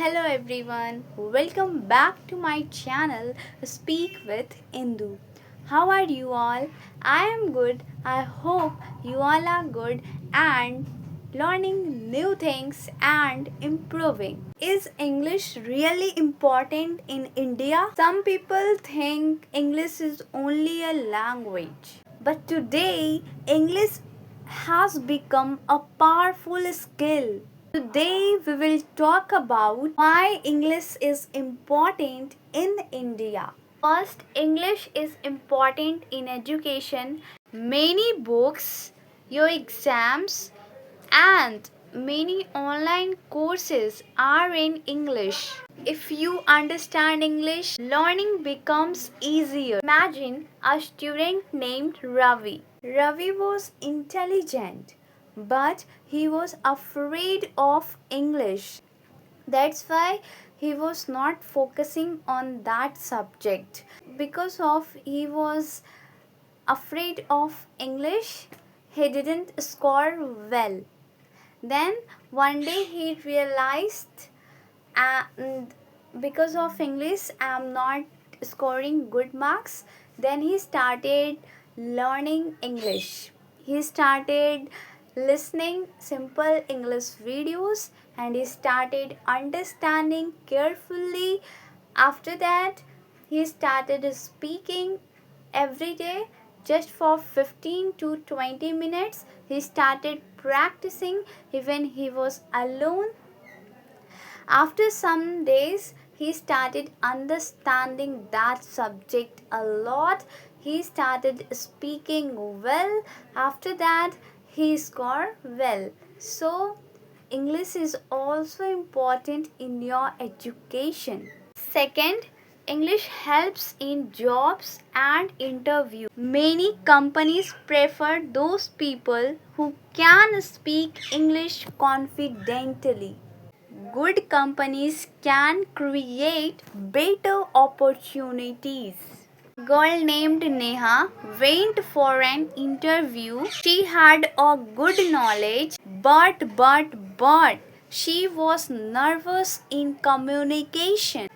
Hello everyone, welcome back to my channel Speak with Indu. How are you all? I am good. I hope you all are good and learning new things and improving. Is English really important in India? Some people think English is only a language. But today, English has become a powerful skill. Today we will talk about why English is important in India. First, English is important in education. Many books, your exams, and many online courses are in English. If you understand English, learning becomes easier. Imagine a student named Ravi. Ravi was intelligent, but he was afraid of English. That's why he was not focusing on that subject. Because of he was afraid of English, he didn't score well. Then one day he realized, and because of English I am not scoring good marks. Then he started learning English. He started listening simple English videos and he started understanding carefully. After that, he started speaking every day just for 15 to 20 minutes. He started practicing even he was alone. After some days, he started understanding that subject a lot. He started speaking well. After that, he scored well. So, English is also important in your education. Second, English helps in jobs and interviews. Many companies prefer those people who can speak English confidently. Good companies can create better opportunities. Girl named Neha went for an interview. She had a good knowledge, but she was nervous in communication.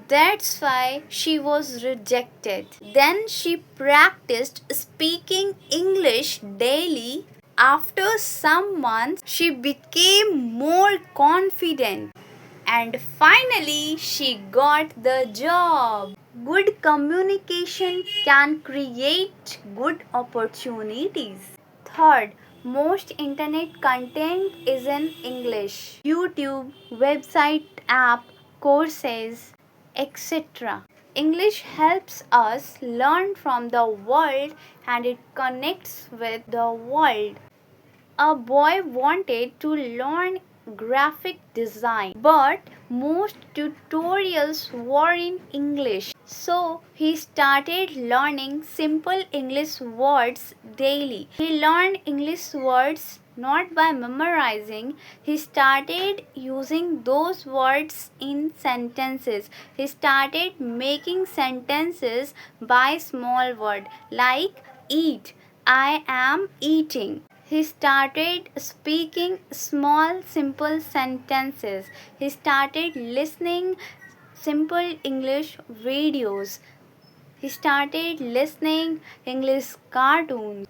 That's why she was rejected. Then she practiced speaking English daily. After some months, she became more confident and finally she got the job. Good communication can create good opportunities. Third, most internet content is in English. YouTube, website app, courses, etc. English helps us learn from the world and it connects with the world. A boy wanted to learn graphic design, but most tutorials were in English. So he started learning simple English words daily. He learned English words not by memorizing. He started using those words in sentences. He started making sentences by small word like eat. I am eating. He started speaking small, simple sentences. He started listening simple English videos. He started listening English cartoons,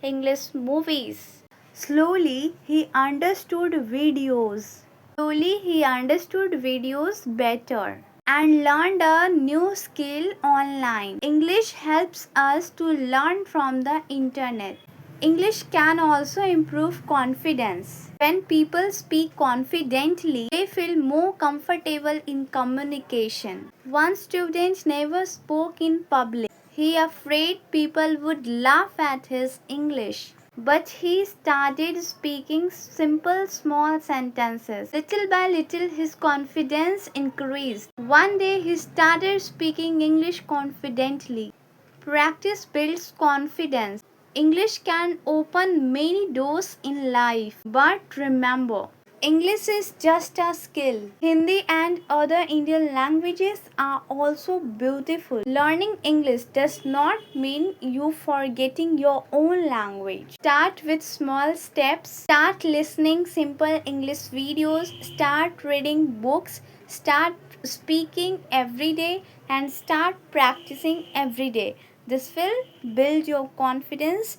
English movies. Slowly, he understood videos. Slowly, he understood videos better and learned a new skill online. English helps us to learn from the internet. English can also improve confidence. When people speak confidently, they feel more comfortable in communication. One student never spoke in public. He afraid people would laugh at his English. But he started speaking simple small sentences. Little by little his confidence increased. One day he started speaking English confidently. Practice builds confidence. English can open many doors in life. But remember, English is just a skill. Hindi and other Indian languages are also beautiful. Learning English does not mean you forgetting your own language. Start with small steps. Start listening simple English videos. Start reading books. Start speaking every day and start practicing every day. This will build your confidence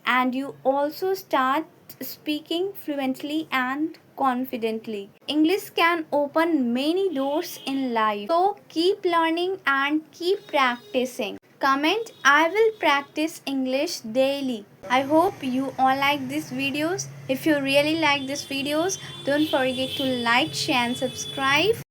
and you also start speaking fluently and confidently. English can open many doors in life. So keep learning and keep practicing. Comment I will practice English daily. I hope you all like these videos. If you really like these videos, don't forget to like, share and subscribe.